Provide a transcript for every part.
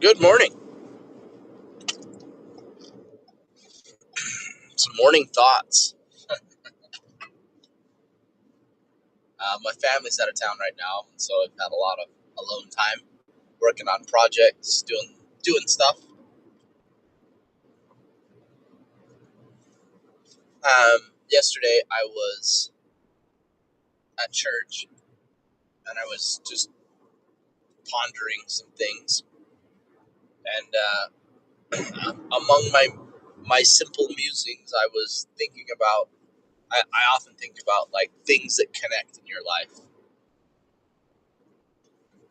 Good morning. Some morning thoughts. My family's out of town right now, so I've had a lot of alone time, working on projects, doing stuff. Yesterday I was at church and I was just pondering some things, and among my simple musings, I was thinking about. I often think about like things that connect in your life.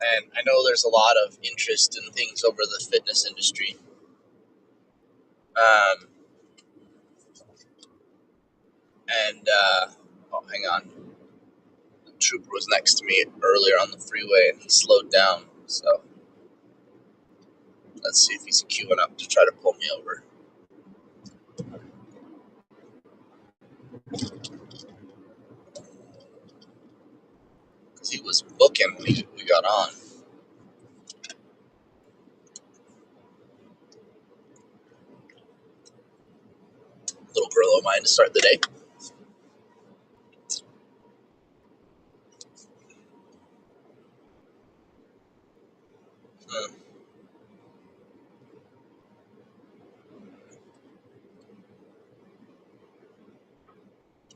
And I know there's a lot of interest in things over the fitness industry. Um, oh, hang on. The trooper was next to me earlier on the freeway and he slowed down. So let's see if he's queuing up to try to pull me over. Because he was booking when we got on. Little girl of mine to start the day. Hmm.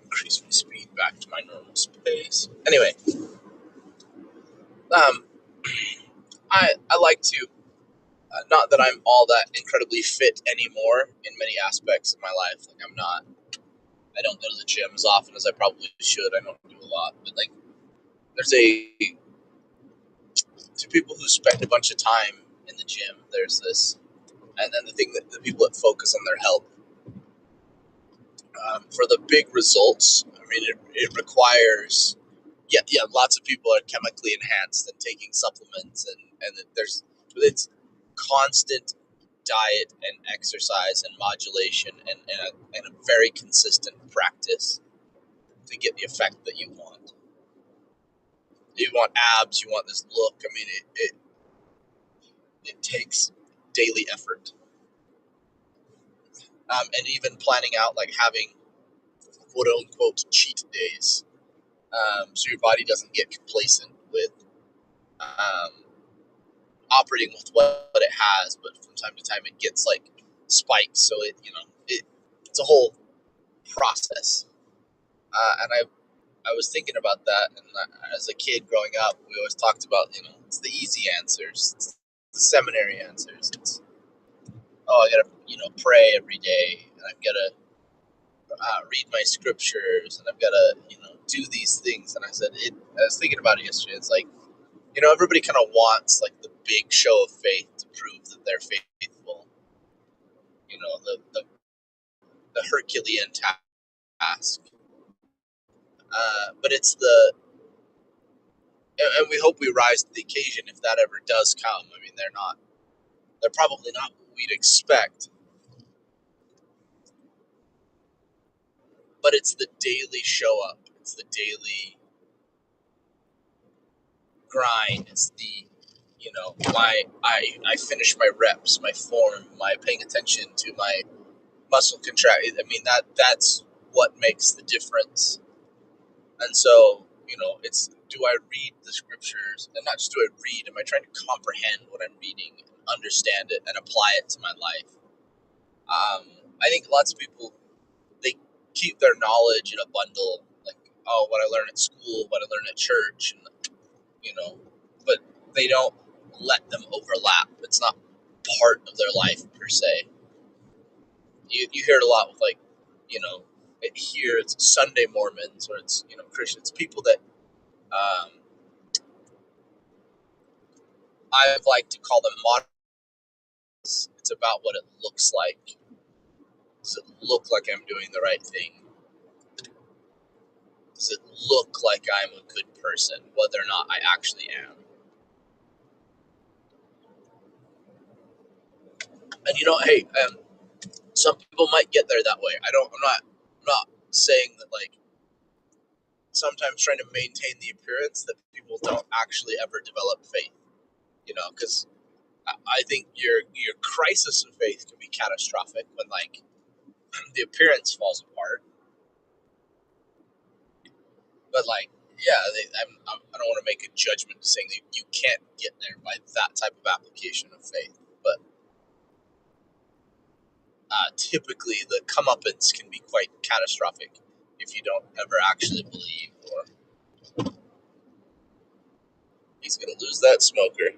Increase my speed back to my normal space. Anyway, um, I like to. Not that I'm all that incredibly fit anymore in many aspects of my life. Like I'm not. I don't go to the gym as often as I probably should. I don't do a lot, but like there's to people who spend a bunch of time in the gym. There's this, and then the thing that the people that focus on their health for the big results. I mean, it requires. Yeah. Lots of people are chemically enhanced and taking supplements, and there's it's constant diet and exercise and modulation and a very consistent practice to get the effect that you want. You want abs, you want this look. I mean, it takes daily effort. And even planning out like having quote unquote cheat days, so your body doesn't get complacent with um, operating with what it has, but from time to time it gets like spikes. So it's a whole process. And I was thinking about that, and as a kid growing up, we always talked about it's the easy answers, it's the seminary answers. It's I gotta pray every day, and I've gotta read my scriptures, and I've gotta do these things. And I was thinking about it yesterday. It's like everybody kind of wants like the big show of faith to prove that they're faithful. The Herculean task, but it's the and we hope we rise to the occasion if that ever does come. I mean, they're probably not what we'd expect, but it's the daily show up. It's the daily grind. It's the my I finish my reps, my form, my paying attention to my muscle contract. I mean that's what makes the difference. And so it's, do I read the scriptures, and not just do I read? Am I trying to comprehend what I'm reading, and understand it, and apply it to my life? I think lots of people, they keep their knowledge in a bundle, like, oh, what I learned at school, what I learned at church, and you know, but they don't let them overlap. It's not part of their life per se. You hear it a lot with like, here it's Sunday Mormons, or it's Christians, people that um, I like to call them moderns. It's about what it looks like. Does it look like I'm doing the right thing? Does it look like I'm a good person, whether or not I actually am? And hey, some people might get there that way. I'm not saying that like sometimes trying to maintain the appearance that people don't actually ever develop faith. Because I think your crisis of faith can be catastrophic when like the appearance falls apart. But like, yeah, I don't want to make a judgment saying that you can't get there by that type of application of faith. But typically, the comeuppance can be quite catastrophic if you don't ever actually believe. Or he's going to lose that smoker.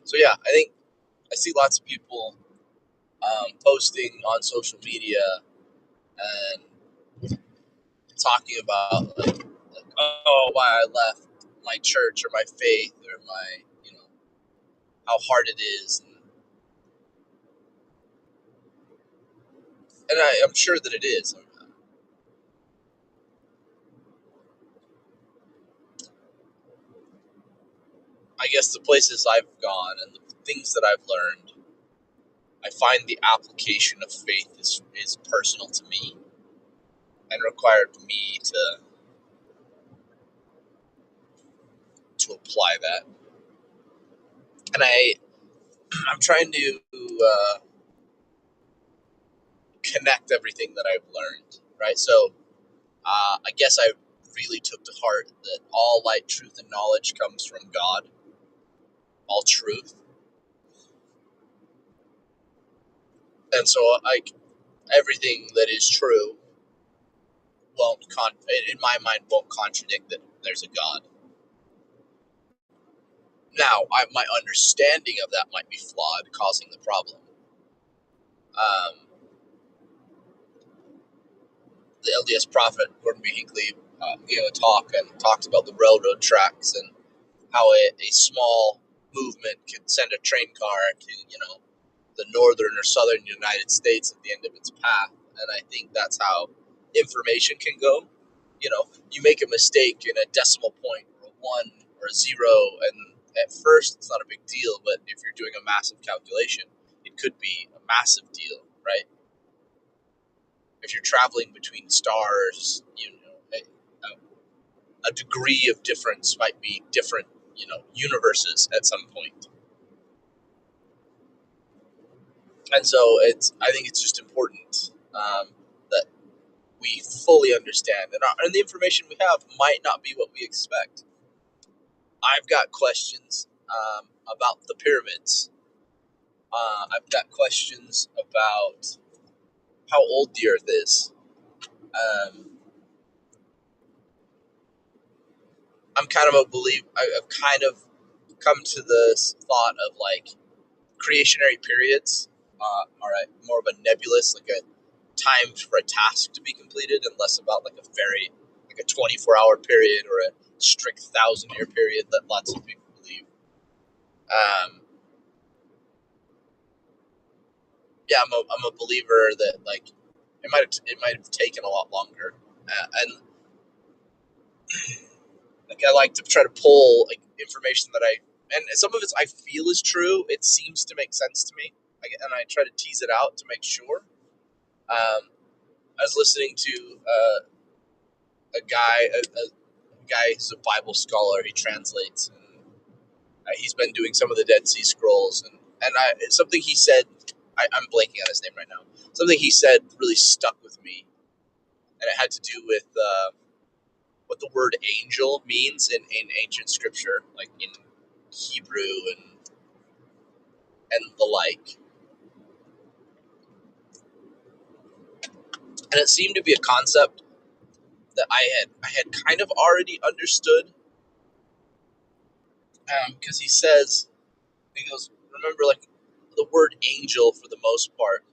So yeah, I think I see lots of people posting on social media and talking about like, oh, why I left my church or my faith or my, how hard it is, and I'm sure that it is. I guess the places I've gone and the things that I've learned, I find the application of faith is personal to me and required me to apply that. And I'm trying to connect everything that I've learned, right? So I guess I really took to heart that all light, truth, and knowledge comes from God. All truth, and so like everything that is true in my mind, won't contradict that there's a God. Now, my understanding of that might be flawed, causing the problem. Um, the LDS prophet Gordon B. Hinckley gave a talk and talked about the railroad tracks and how a small movement could send a train car to the northern or southern United States at the end of its path. And I think that's how information can go. You make a mistake in a decimal point or a one or a zero, and at first it's not a big deal, but if you're doing a massive calculation, it could be a massive deal, right? If you're traveling between stars, a degree of difference might be different, universes at some point. And so I think it's just important that we fully understand, and the information we have might not be what we expect. I've got questions about the pyramids. I've got questions about how old the Earth is. Um, I'm kind of a believer. I've kind of come to this thought of like creationary periods are more of a nebulous, like a time for a task to be completed, and less about like a 24-hour period or a strict 1,000-year period that lots of people believe. Um, yeah, I'm a believer that like it might have taken a lot longer, and like I like to try to pull like information that and some of it I feel is true. It seems to make sense to me, and I try to tease it out to make sure. I was listening to a guy who's a Bible scholar. He translates, and he's been doing some of the Dead Sea Scrolls, and something he said. I'm blanking on his name right now. Something he said really stuck with me, and it had to do with what the word angel means in ancient scripture, like in Hebrew and the like. And it seemed to be a concept that I had kind of already understood, because he goes, remember, like the word angel for the most part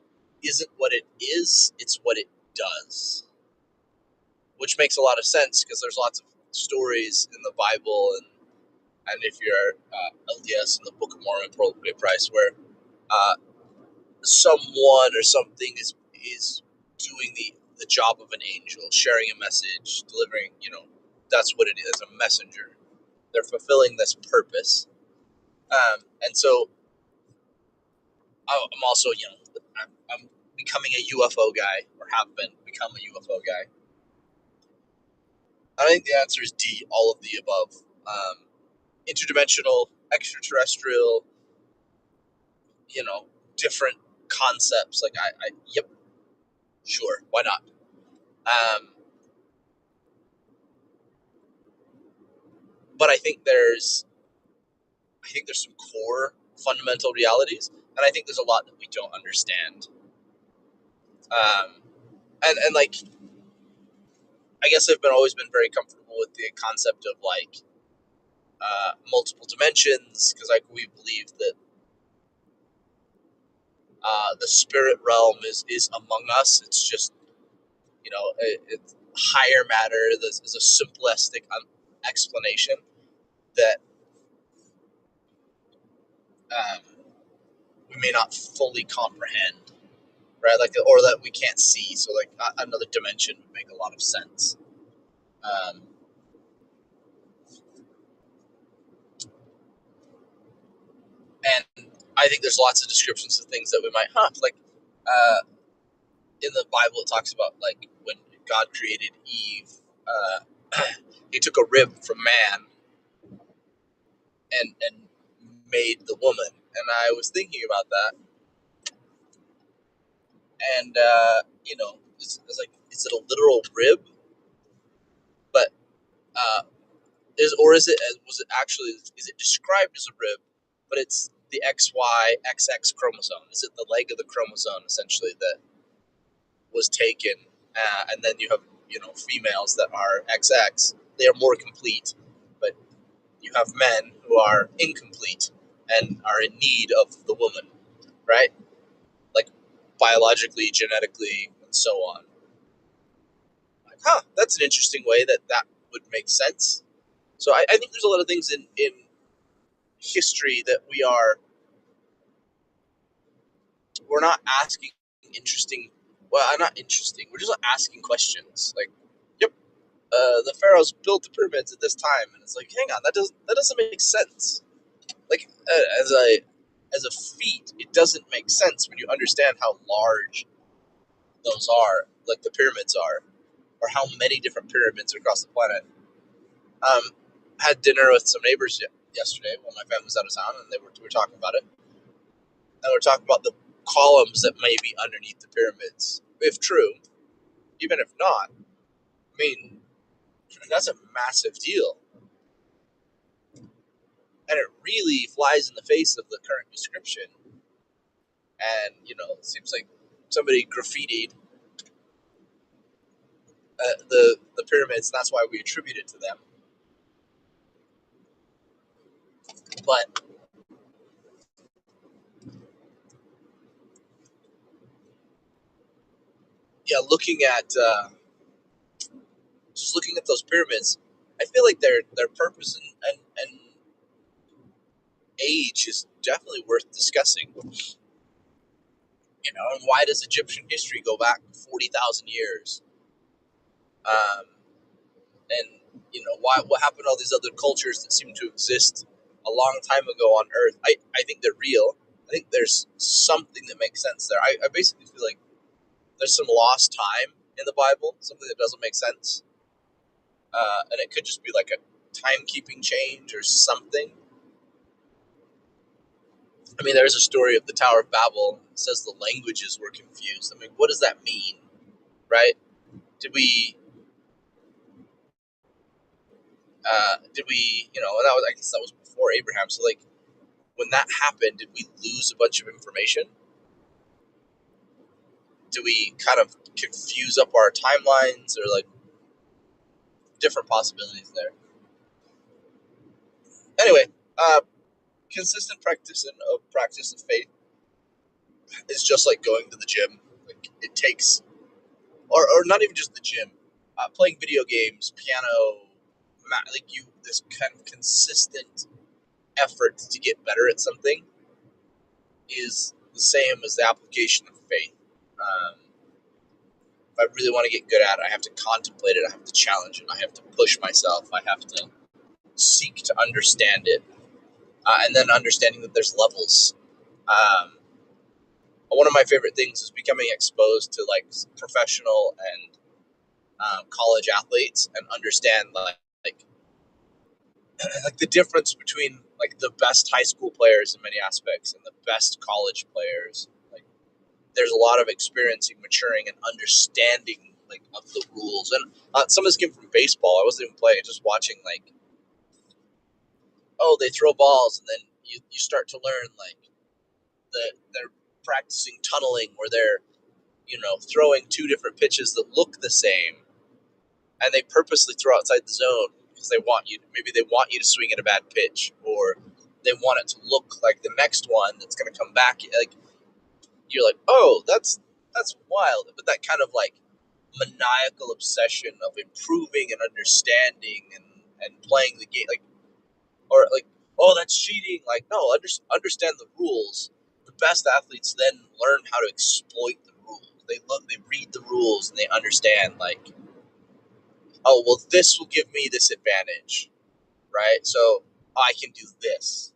isn't what it is; it's what it does, which makes a lot of sense because there's lots of stories in the Bible and if you're LDS in the Book of Mormon, Pearl Price, where uh, someone or something is doing the job of an angel, sharing a message, delivering. That's what it is, a messenger. They're fulfilling this purpose, and so I'm also I'm becoming a UFO guy, or have become a UFO guy? I think the answer is D, all of the above. Interdimensional, extraterrestrial, different concepts. Like yep, sure, why not? But I think there's some core fundamental realities, and I think there's a lot that we don't understand. And like, I guess I've always been very comfortable with the concept of like multiple dimensions, because like we believe that the spirit realm is among us. It's just it's higher matter. This is a simplistic explanation that um, we may not fully comprehend, right? Like, or that we can't see. So like another dimension would make a lot of sense. Um, and I think there's lots of descriptions of things that we might like. In the Bible, it talks about like when God created Eve, he took a rib from man and made the woman. And I was thinking about that, and it's like, is it a literal rib? But was it actually, is it described as a rib? But it's the XY XX chromosome. Is it the leg of the chromosome essentially that was taken, and then you have females that are XX. They are more complete, but you have men who are incomplete and are in need of the woman, right? Like biologically, genetically, and so on. Like, that's an interesting way that would make sense. So I think there's a lot of things in history that we're not asking interesting. Well, not interesting. We're just asking questions. Like, yep, the pharaohs built the pyramids at this time, and it's like, hang on, that doesn't make sense. Like, as a feat, it doesn't make sense when you understand how large those are, like the pyramids are, or how many different pyramids across the planet. Had dinner with some neighbors yesterday while my family was out of town, and we were talking about it, and we're talking about the columns that may be underneath the pyramids, if true. Even if not, I mean, that's a massive deal, and it really flies in the face of the current description. And it seems like somebody graffitied the pyramids, and that's why we attribute it to them. But yeah, just looking at those pyramids, I feel like their purpose and age is definitely worth discussing. And why does Egyptian history go back 40,000 years? Um, and what happened to all these other cultures that seem to exist a long time ago on Earth? I think they're real. I think there's something that makes sense there. I basically feel like there's some lost time in the Bible, something that doesn't make sense, and it could just be like a timekeeping change or something. I mean, there's a story of the Tower of Babel. It says the languages were confused. I mean, what does that mean, right? Did we, I guess that was before Abraham. So, like, when that happened, did we lose a bunch of information? Do we kind of confuse up our timelines, or like different possibilities there? Anyway, consistent practice of faith is just like going to the gym. Like, it takes, or not even just the gym, playing video games, piano, like this kind of consistent effort to get better at something is the same as the application of faith. If I really want to get good at it, I have to contemplate it. I have to challenge it. I have to push myself. I have to seek to understand it, and then understanding that there's levels. Um, one of my favorite things is becoming exposed to like professional and college athletes and understand like like the difference between like the best high school players in many aspects and the best college players. Like there's a lot of experiencing, maturing, and understanding like of the rules. And some of this came from baseball. I wasn't even playing; just watching like, oh, they throw balls, and then you start to learn like they're practicing tunneling, where they're throwing two different pitches that look the same, and they purposely throw outside the zone because they want you. Maybe they want you to swing at a bad pitch, or they want it to look like the next one that's going to come back. Like you're like, oh, that's wild, but that kind of like maniacal obsession of improving and understanding and playing the game, like, or like, oh, that's cheating. Like, no, understand the rules. The best athletes then learn how to exploit the rules. They read the rules, and they understand like, oh, well, this will give me this advantage, right? So I can do this.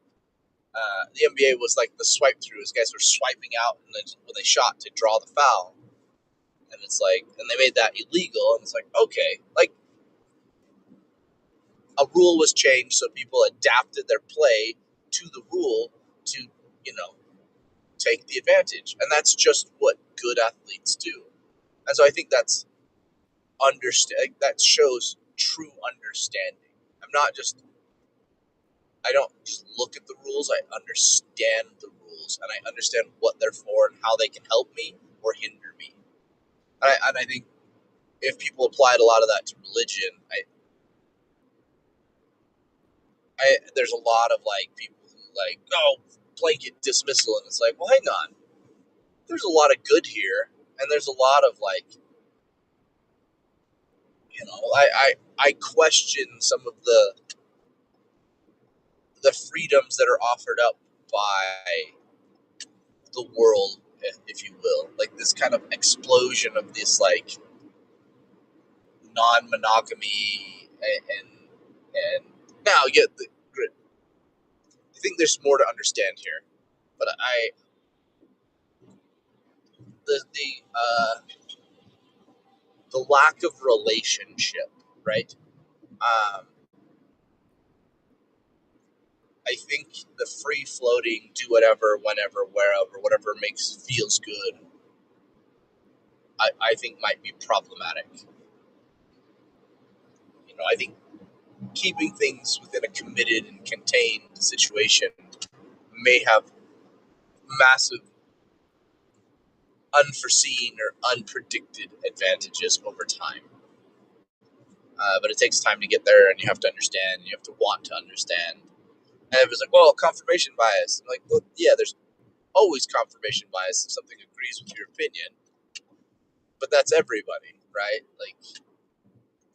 The NBA was like the swipe through. As guys were swiping out, and then when they shot to draw the foul, and it's like, and they made that illegal, and it's like, okay, like a rule was changed, so people adapted their play to the rule to, you know, take the advantage, and that's just what good athletes do. And so I think that's that shows true understanding. I don't just look at the rules. I understand the rules, and I understand what they're for and how they can help me or hinder me. And I think if people applied a lot of that to religion, there's a lot of like people who like, oh, blanket dismissal, and it's like, well, hang on, there's a lot of good here, and there's a lot of like, I question some of the freedoms that are offered up by the world, if you will, like this kind of explosion of this like non-monogamy and now I think there's more to understand here, but the lack of relationship, right? Um, I think the free floating, do whatever, whenever, wherever, whatever feels good. I think might be problematic. I think keeping things within a committed and contained situation may have massive unforeseen or unpredicted advantages over time. But it takes time to get there, and you have to understand, and you have to want to understand. And if it's like, well, confirmation bias, I'm like, well, yeah, there's always confirmation bias if something agrees with your opinion, but that's everybody, right? Like,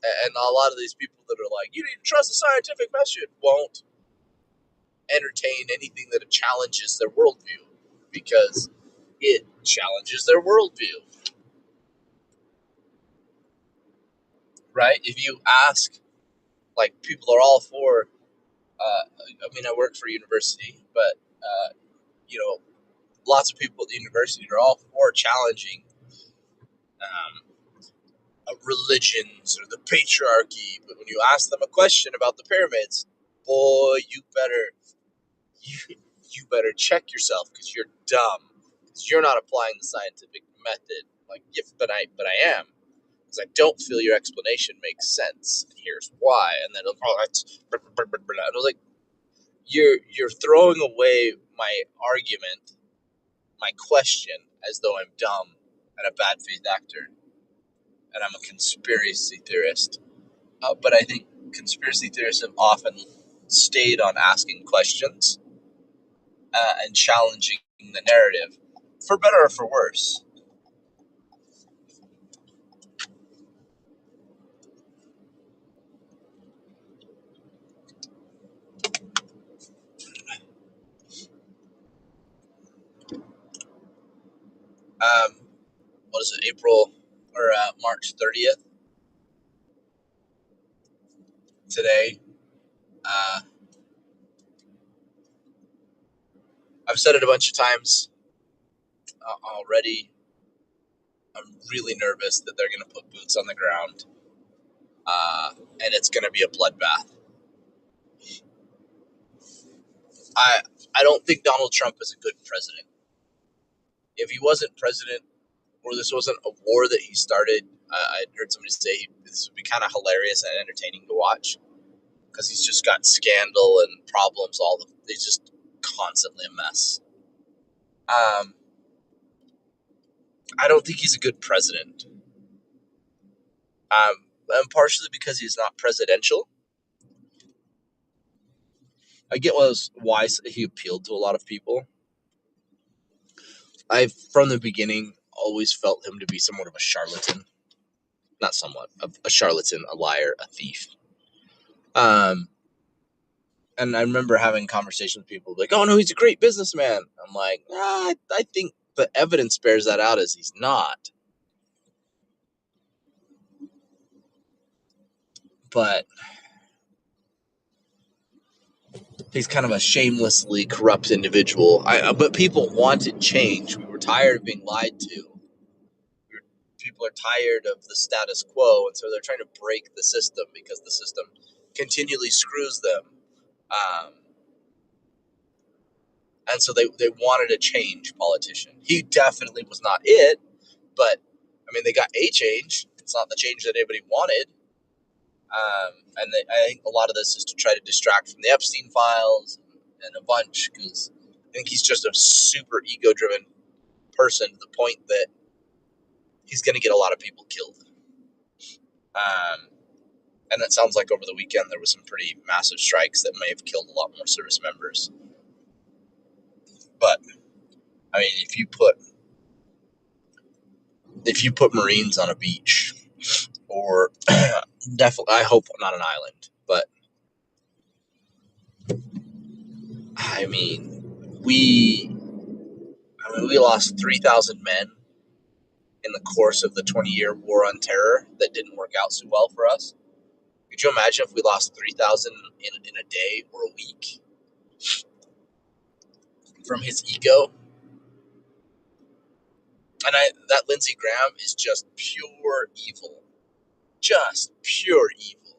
and a lot of these people that are like, you need to trust the scientific method, won't entertain anything that challenges their worldview because it challenges their worldview, right? If you ask, like, people are all for, I work for a university, but, lots of people at the university are all for challenging religions or the patriarchy. But when you ask them a question about the pyramids, boy, you, you better check yourself because you're dumb. Because you're not applying the scientific method. Like, yes, but I am. Because I don't feel your explanation makes sense. And here's why. And then, oh, that's. And I was like, you're throwing away my argument, my question, as though I'm dumb and a bad faith actor, and I'm a conspiracy theorist. But I think conspiracy theorists have often stayed on asking questions and challenging the narrative, for better or for worse. Um, what is it, April or March 30th today? Uh, I've said it a bunch of times. already. I'm really nervous that they're going to put boots on the ground, and it's going to be a bloodbath. I don't think Donald Trump is a good president. If he wasn't president, or this wasn't a war that he started, I heard somebody say this would be kind of hilarious and entertaining to watch, because he's just got scandal and problems. He's just constantly a mess. I don't think he's a good president. And partially because he's not presidential. I get why he appealed to a lot of people. I've, from the beginning, always felt him to be somewhat of a charlatan. Not somewhat, a charlatan, a liar, a thief. And I remember having conversations with people like, oh no, he's a great businessman. I'm like, I think the evidence bears that out as he's not. But he's kind of a shamelessly corrupt individual. But people wanted change. We were tired of being lied to. People are tired of the status quo, and so they're trying to break the system because the system continually screws them. And so they wanted a change politician. He definitely was not it, but I mean, they got a change. It's not the change that anybody wanted. I think a lot of this is to try to distract from the Epstein files and a bunch, because I think he's just a super ego-driven person to the point that he's going to get a lot of people killed. And it sounds like over the weekend there was some pretty massive strikes that may have killed a lot more service members. But I mean, if you put Marines on a beach, or definitely, I hope not an island, but I mean, we lost 3,000 men in the course of the 20-year war on terror that didn't work out so well for us. Could you imagine if we lost 3,000 in a day or a week from his ego? And that Lindsey Graham is just pure evil. Just pure evil.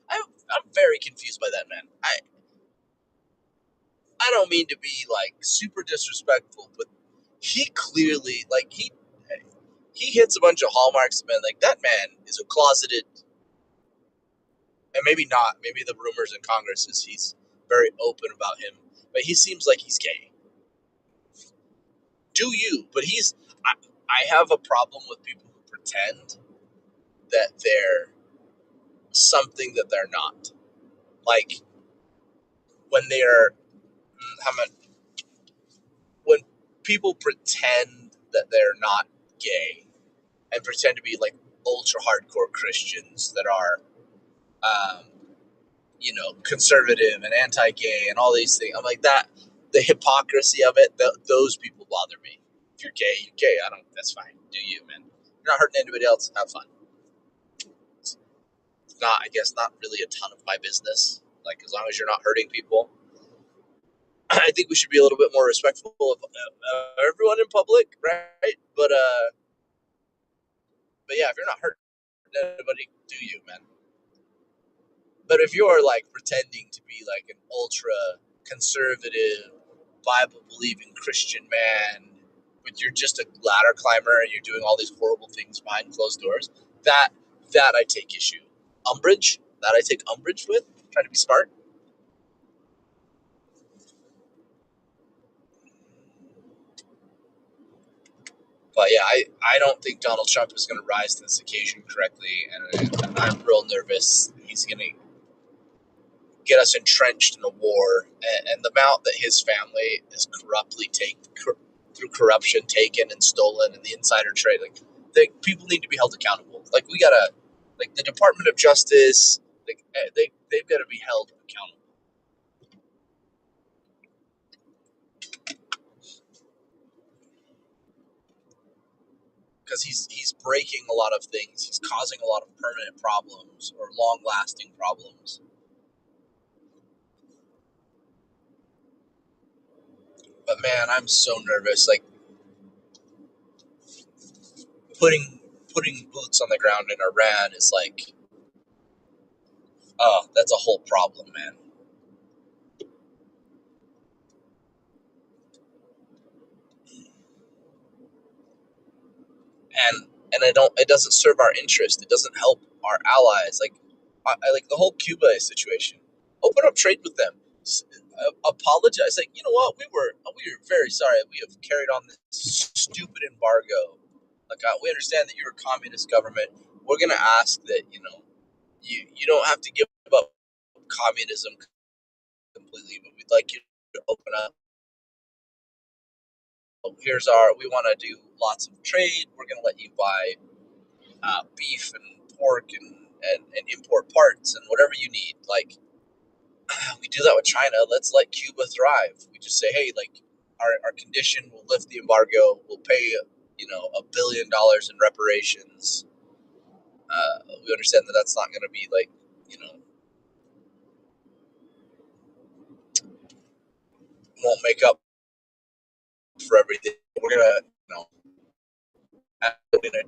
I'm very confused by that man. I don't mean to be like super disrespectful, but he clearly, like, he hits a bunch of hallmarks, man. Like, that man is a closeted, and maybe not. Maybe the rumors in Congress is he's very open about him, but he seems like he's gay. Do you? But I have a problem with people who pretend that they're something that they're not. Like, when they're, how much, when people pretend that they're not gay and pretend to be like ultra hardcore Christians that are, conservative and anti-gay and all these things. I'm like, that, the hypocrisy of it, those people bother me. If you're gay, you're gay. That's fine. Do you, man? You're not hurting anybody else. Have fun. It's not, I guess, not really a ton of my business. Like, as long as you're not hurting people, I think we should be a little bit more respectful of everyone in public, right? But yeah, if you're not hurting anybody, do you, man? But if you're like pretending to be like an ultra conservative, Bible believing Christian man, but you're just a ladder climber and you're doing all these horrible things behind closed doors, that I take issue. That I take umbrage with, trying to be smart. But yeah, I don't think Donald Trump is going to rise to this occasion correctly, and I'm real nervous. He's going to get us entrenched in a war, and the amount that his family is corruptly through corruption taken and stolen, and the insider trade, like, people need to be held accountable. Like, we gotta, like, the Department of Justice, like, they've got to be held accountable, because he's breaking a lot of things. He's causing a lot of permanent problems or long lasting problems. But man, I'm so nervous. Like, putting boots on the ground in Iran is like, oh, that's a whole problem, man. And it doesn't serve our interest. It doesn't help our allies. Like I like the whole Cuba situation. Open up trade with them. Apologize. Like, you know what? We were very sorry. We have carried on this stupid embargo. Like, we understand that you're a communist government. We're gonna ask that, you don't have to give up communism completely, but we'd like you to open up. We want to do lots of trade. We're gonna let you buy beef and pork and import parts and whatever you need. Like, we do that with China. Let's let Cuba thrive. We just say, hey, like, our condition, we'll lift the embargo, we'll pay, $1 billion in reparations. We understand that that's not going to be like, won't make up for everything. We're gonna, we're gonna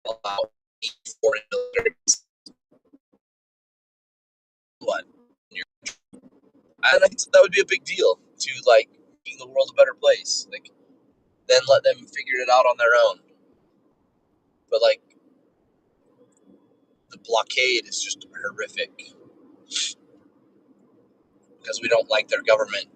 allow foreign military blood. And I think that would be a big deal to, like, making the world a better place. Like, then let them figure it out on their own. But like, the blockade is just horrific because we don't like their government.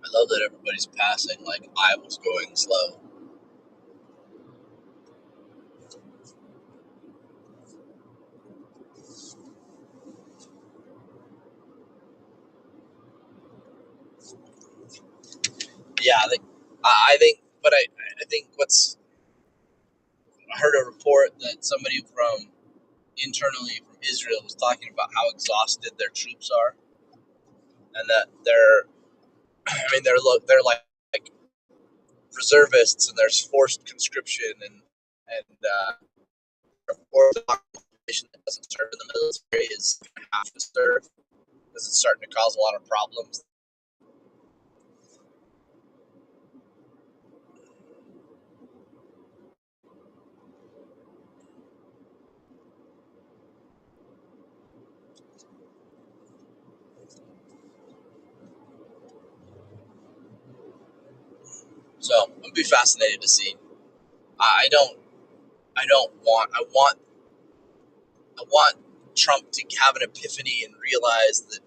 I love that everybody's passing like I was going slow. Yeah, I think I heard a report that somebody from internally from Israel was talking about how exhausted their troops are, and that they're like reservists, and there's forced conscription, and population that doesn't serve in the military is going to have to serve because it's starting to cause a lot of problems. So I'm gonna be fascinated to see. I don't I don't want I want Trump to have an epiphany and realize that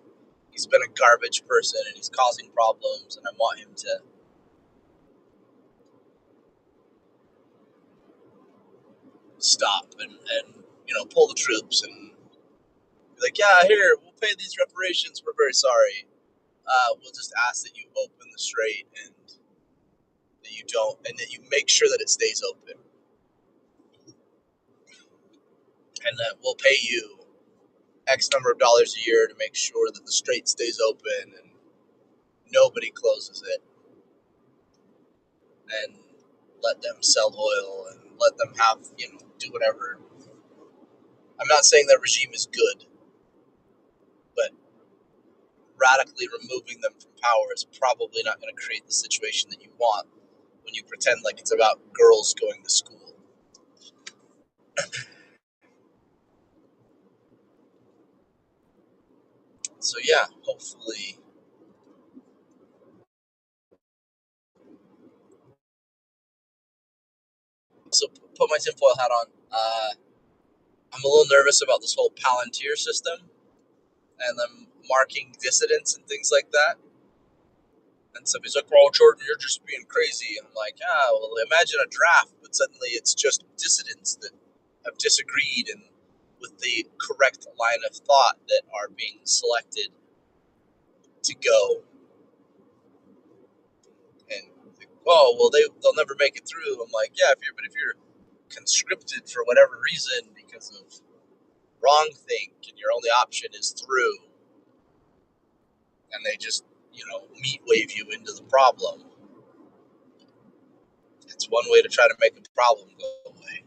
he's been a garbage person and he's causing problems, and I want him to stop and pull the troops and be like, yeah, here, we'll pay these reparations. We're very sorry. We'll just ask that you open the strait and that you don't, and that you make sure that it stays open, and that we'll pay you X number of dollars a year to make sure that the strait stays open and nobody closes it, and let them sell oil and let them have, do whatever. I'm not saying that regime is good, but radically removing them from power is probably not going to create the situation that you want when you pretend like it's about girls going to school. So yeah, hopefully. So put my tinfoil hat on. I'm a little nervous about this whole Palantir system and them marking dissidents and things like that. And somebody's like, "Oh, Jordan, you're just being crazy." And I'm like, "Ah, well, imagine a draft, but suddenly it's just dissidents that have disagreed and with the correct line of thought that are being selected to go." And like, oh, well, they'll never make it through. I'm like, yeah, if you're conscripted for whatever reason because of wrong think and your only option is through, and they just, meat wave you into the problem. It's one way to try to make a problem go away.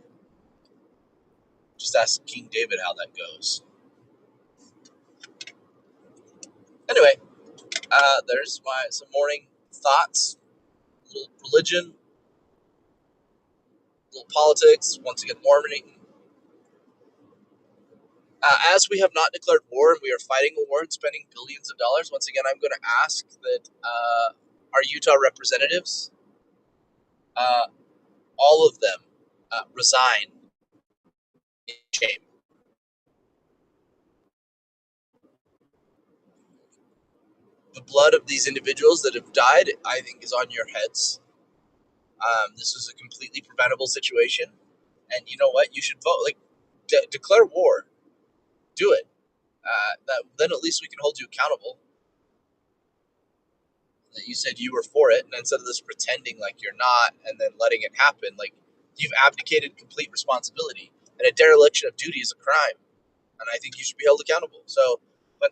Just ask King David how that goes. Anyway, there's some morning thoughts, a little religion, a little politics, once again, Mormoning. As we have not declared war and we are fighting a war and spending billions of dollars, once again, I'm going to ask that our Utah representatives, uh, all of them, resign in shame. The blood of these individuals that have died, I think, is on your heads. This is a completely preventable situation. And you know what? You should vote. Declare war. Do it. Then at least we can hold you accountable. That you said you were for it, and instead of this pretending like you're not and then letting it happen, like you've abdicated complete responsibility. And a dereliction of duty is a crime, and I think you should be held accountable. So, but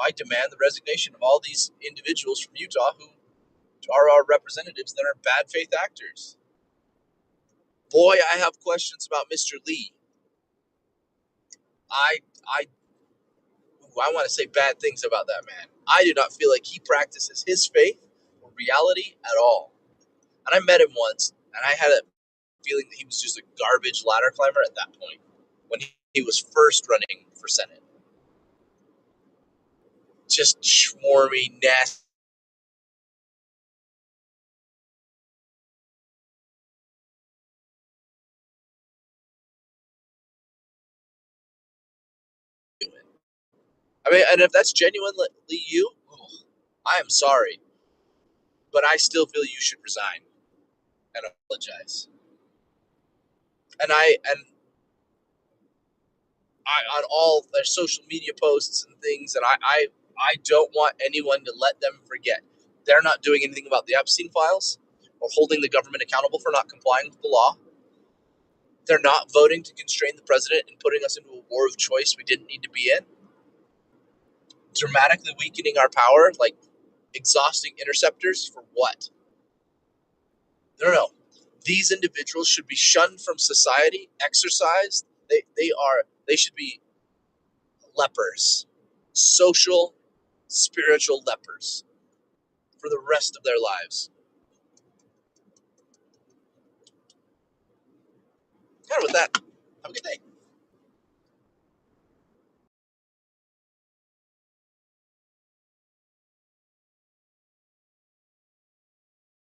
I demand the resignation of all these individuals from Utah who are our representatives that are bad faith actors. Boy, I have questions about Mr. Lee. I I I want to say bad things about that man. I do not feel like he practices his faith or reality at all. And I met him once, and I had a feeling that he was just a garbage ladder climber at that point when he was first running for Senate. Just swarmy, nasty. I mean, and if that's genuinely you, I am sorry, but I still feel you should resign and apologize. And on all their social media posts and things, and I don't want anyone to let them forget they're not doing anything about the Epstein files or holding the government accountable for not complying with the law. They're not voting to constrain the president and putting us into a war of choice we didn't need to be in. Dramatically weakening our power, like exhausting interceptors for what? No. These individuals should be shunned from society, exercised. They should be lepers, social, spiritual lepers for the rest of their lives. Kind of with that, have a good day.